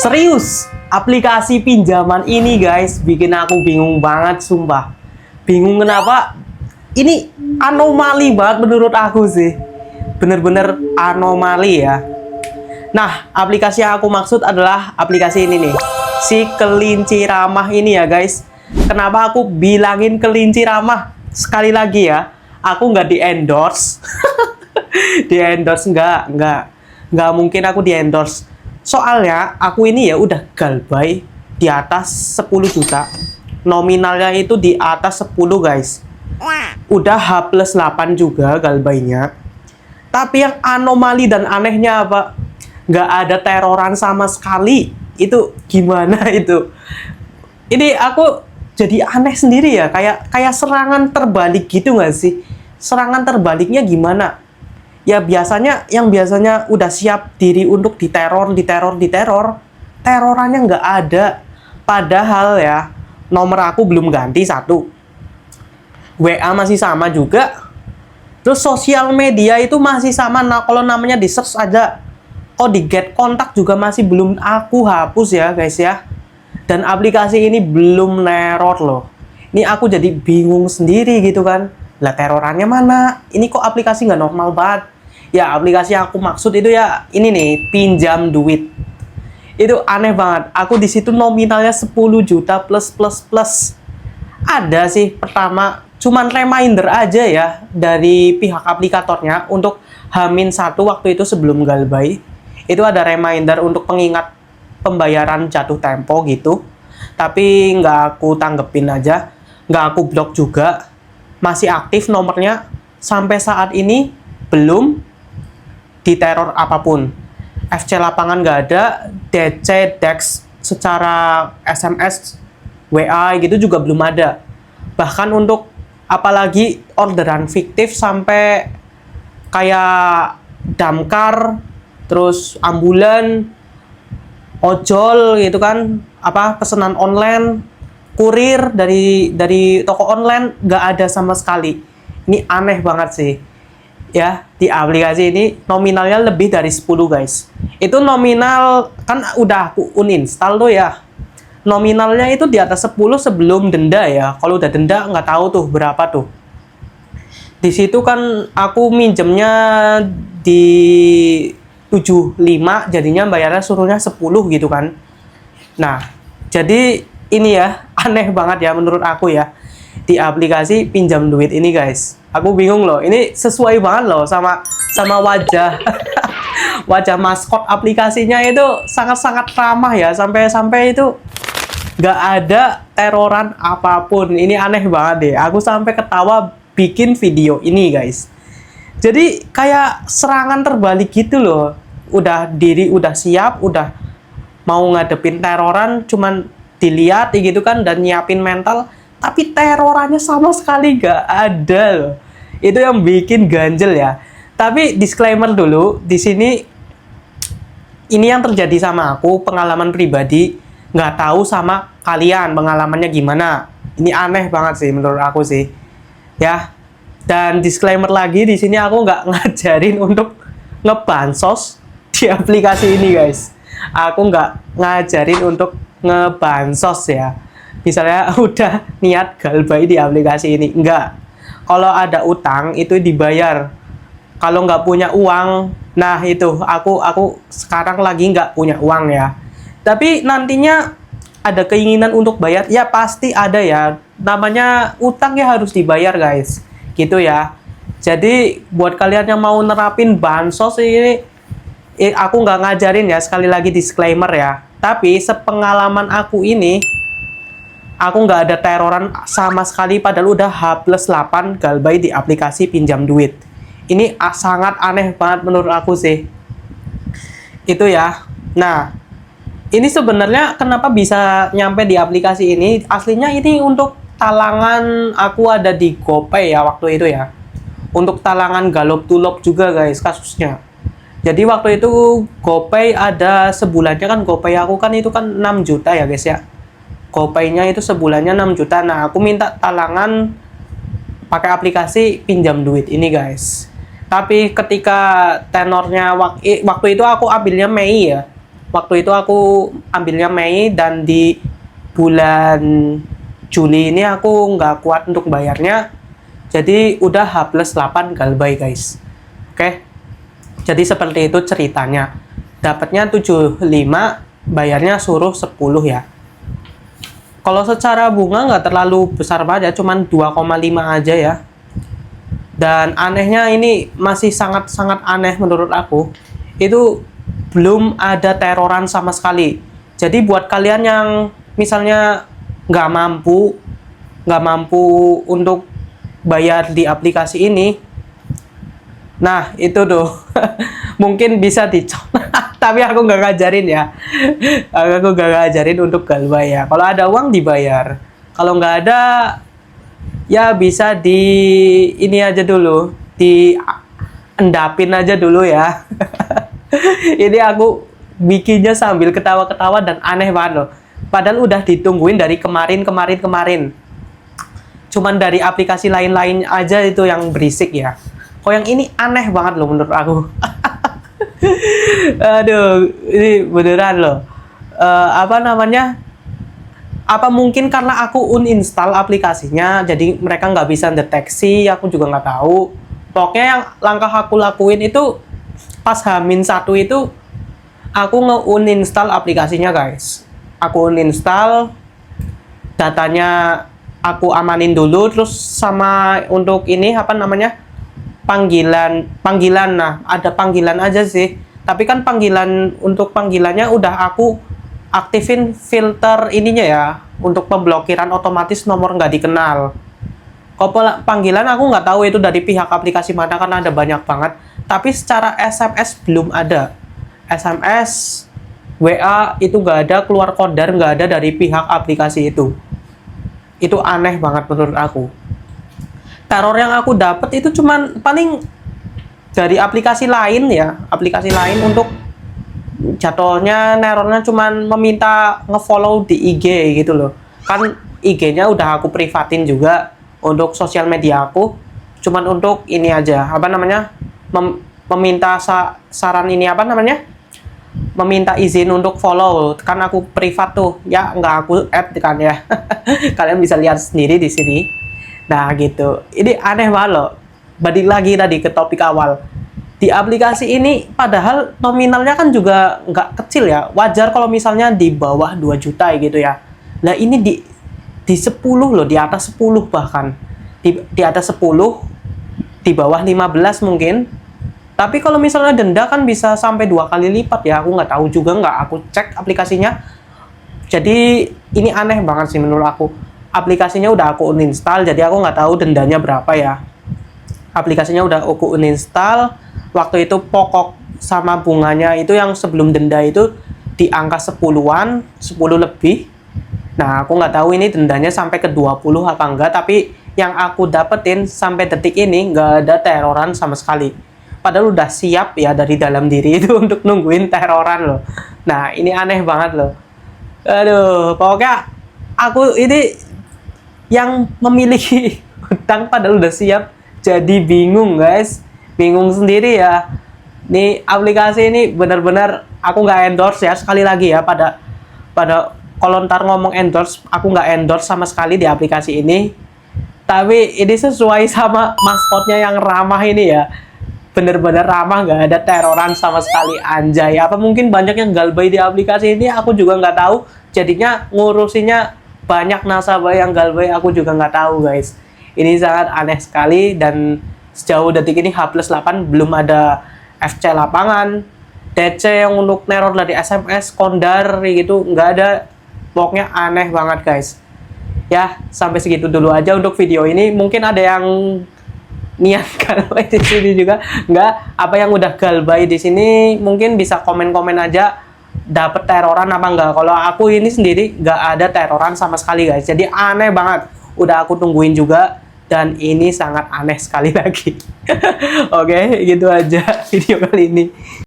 Serius, aplikasi pinjaman ini guys bikin aku bingung banget sumpah. Bingung kenapa? Ini anomali banget menurut aku sih. Bener-bener anomali ya. Nah, aplikasi yang aku maksud adalah aplikasi ini nih. Si kelinci ramah ini ya guys. Kenapa aku bilangin kelinci ramah? Sekali lagi ya, aku nggak di-endorse. Di-endorse nggak mungkin aku di-endorse. Soalnya aku ini ya udah galbay di atas 10 juta. Nominalnya itu di atas 10 guys. Udah H+8 juga galbaynya. Tapi yang anomali dan anehnya apa? Nggak ada teroran sama sekali. Itu gimana itu? Ini aku jadi aneh sendiri ya. Kayak serangan terbalik gitu nggak sih? Serangan terbaliknya gimana? Ya biasanya yang biasanya udah siap diri untuk diteror, terorannya nggak ada. Padahal ya nomor aku belum ganti satu, WA masih sama juga, terus sosial media itu masih sama. Nah kalau namanya di search aja, oh di get kontak juga masih belum aku hapus ya guys ya. Dan aplikasi ini belum neror loh. Ini aku jadi bingung sendiri gitu kan. Lah terorannya mana? Ini kok aplikasi nggak normal banget? Ya aplikasi yang aku maksud itu ya ini nih, pinjam duit. Itu aneh banget. Aku di situ nominalnya 10 juta plus. Ada sih pertama cuman reminder aja ya dari pihak aplikatornya untuk H-1 waktu itu sebelum galbay. Itu ada reminder untuk pengingat pembayaran jatuh tempo gitu. Tapi nggak aku tanggepin aja, nggak aku blok juga. Masih aktif nomornya sampai saat ini, belum diteror apapun. FC lapangan nggak ada, DC, Dex secara SMS, WA gitu juga belum ada. Bahkan untuk apalagi orderan fiktif sampai kayak damkar, terus ambulan, ojol gitu kan, apa pesanan online, kurir dari toko online nggak ada sama sekali. Ini aneh banget sih. Ya, di aplikasi ini nominalnya lebih dari 10 guys. Itu nominal kan udah aku uninstall tuh ya. Nominalnya itu di atas 10 sebelum denda ya. Kalau udah denda nggak tahu tuh berapa tuh. Di situ kan aku minjemnya di 75, jadinya bayarnya suruhnya 10 gitu kan. Nah, jadi ini ya aneh banget ya menurut aku ya. Di aplikasi pinjam duit ini guys, aku bingung loh. Ini sesuai banget loh sama wajah wajah maskot aplikasinya itu sangat-sangat ramah ya, sampai itu nggak ada teroran apapun. Ini aneh banget deh. Aku sampai ketawa bikin video ini guys. Jadi kayak serangan terbalik gitu loh. Udah siap, udah mau ngadepin teroran, cuman dilihat gitu kan dan nyiapin mental. Tapi terorannya sama sekali nggak ada loh. Itu yang bikin ganjel ya. Tapi disclaimer dulu, di sini ini yang terjadi sama aku, pengalaman pribadi. Nggak tahu sama kalian pengalamannya gimana. Ini aneh banget sih menurut aku sih. Ya. Dan disclaimer lagi, di sini aku nggak ngajarin untuk ngebansos di aplikasi ini guys. Aku nggak ngajarin untuk ngebansos ya. Misalnya udah niat galbay di aplikasi ini, enggak. Kalau ada utang itu dibayar. Kalau nggak punya uang, nah itu aku sekarang lagi nggak punya uang ya. Tapi nantinya ada keinginan untuk bayar, ya pasti ada ya. Namanya utang ya harus dibayar guys, gitu ya. Jadi buat kalian yang mau nerapin bansos ini, aku nggak ngajarin ya, sekali lagi disclaimer ya. Tapi sepengalaman aku ini, aku nggak ada teroran sama sekali padahal udah H+8 galbay di aplikasi pinjam duit. Ini sangat aneh banget menurut aku sih. Itu ya. Nah, ini sebenarnya kenapa bisa nyampe di aplikasi ini? Aslinya ini untuk talangan aku ada di GoPay ya waktu itu ya. Untuk talangan galop tulop juga guys kasusnya. Jadi waktu itu GoPay ada sebulannya kan, GoPay aku kan itu kan 6 juta ya guys ya. GoPay-nya itu sebulannya 6 juta. Nah, aku minta talangan pakai aplikasi pinjam duit ini, guys. Tapi ketika tenornya waktu itu aku ambilnya Mei ya. Waktu itu aku ambilnya Mei, dan di bulan Juli ini aku nggak kuat untuk bayarnya. Jadi udah H+8 galbay guys. Oke. Jadi seperti itu ceritanya. Dapatnya 75, bayarnya suruh 10 ya. Kalau secara bunga nggak terlalu besar banget ya, cuman 2,5 aja ya. Dan anehnya ini masih sangat-sangat aneh menurut aku. Itu belum ada teroran sama sekali. Jadi buat kalian yang misalnya nggak mampu untuk bayar di aplikasi ini, nah itu tuh mungkin bisa dicoba. Tapi aku nggak ngajarin ya. Aku nggak ngajarin untuk galbay ya. Kalau ada uang dibayar, kalau nggak ada ya bisa di ini aja dulu, di endapin aja dulu ya. Ini aku bikinnya sambil ketawa-ketawa dan aneh banget loh. Padahal udah ditungguin dari kemarin. Cuman dari aplikasi lain-lain aja itu yang berisik ya. Kok yang ini aneh banget loh menurut aku. Aduh, ini beneran loh. Apa namanya? Apa mungkin karena aku uninstall aplikasinya, jadi mereka nggak bisa deteksi, aku juga nggak tahu. Pokoknya yang langkah aku lakuin itu, pas H-1 itu, aku nge-uninstall aplikasinya guys. Aku uninstall, datanya aku amanin dulu, terus sama untuk ini apa namanya, panggilan. Nah ada panggilan aja sih, tapi kan untuk panggilannya udah aku aktifin filter ininya ya, untuk pemblokiran otomatis nomor nggak dikenal. Kalau panggilan aku nggak tahu itu dari pihak aplikasi mana, karena ada banyak banget. Tapi secara SMS belum ada. SMS, WA itu nggak ada, keluar kodar nggak ada dari pihak aplikasi itu. Itu aneh banget menurut aku. Teror yang aku dapat itu cuman paling dari aplikasi lain ya, aplikasi lain untuk jatuhnya nerornya cuman meminta ngefollow di IG gitu loh. Kan IG-nya udah aku privatin juga untuk sosial media aku. Cuman untuk ini aja, apa namanya? Meminta saran ini apa namanya? Meminta izin untuk follow, kan aku privat tuh ya, nggak aku add kan ya. Kalian bisa lihat sendiri di sini. Nah gitu, ini aneh banget loh. Balik lagi tadi ke topik awal, di aplikasi ini padahal nominalnya kan juga nggak kecil ya, wajar kalau misalnya di bawah 2 juta gitu ya. Nah ini di 10 loh, di atas 10 bahkan, di atas 10, di bawah 15 mungkin. Tapi kalau misalnya denda kan bisa sampai 2 kali lipat ya. Aku nggak tahu juga, nggak aku cek aplikasinya. Jadi ini aneh banget sih menurut aku. Aplikasinya udah aku uninstall, jadi aku nggak tahu dendanya berapa ya. Aplikasinya udah aku uninstall. Waktu itu pokok sama bunganya itu yang sebelum denda itu di angka 10-an, 10 lebih. Nah aku nggak tahu ini dendanya sampai ke 20 apa enggak. Tapi yang aku dapetin sampai detik ini nggak ada teroran sama sekali. Padahal udah siap ya dari dalam diri itu untuk nungguin teroran loh. Nah ini aneh banget loh. Aduh, pokoknya aku ini yang memiliki hutang padahal udah siap, jadi bingung guys. Bingung sendiri ya. Nih aplikasi ini benar-benar aku nggak endorse ya, sekali lagi ya, pada kalau ntar ngomong endorse, aku nggak endorse sama sekali di aplikasi ini. Tapi ini sesuai sama maskotnya yang ramah ini ya. Bener-bener ramah, nggak ada teroran sama sekali, anjay. Apa mungkin banyak yang galbay di aplikasi ini, aku juga nggak tahu. Jadinya ngurusinya banyak nasabah yang galbay, aku juga nggak tahu guys. Ini sangat aneh sekali, dan sejauh detik ini H+8 belum ada FC lapangan, DC yang untuk neror dari SMS, kondar gitu, nggak ada. Pokoknya aneh banget guys. Ya, sampai segitu dulu aja untuk video ini. Mungkin ada yang niat galbay di sini juga, nggak, apa yang udah galbay di sini mungkin bisa komen-komen aja dapet teroran apa enggak. Kalau aku ini sendiri nggak ada teroran sama sekali guys, jadi aneh banget. Udah aku tungguin juga, dan ini sangat aneh sekali lagi. Oke, gitu aja video kali ini.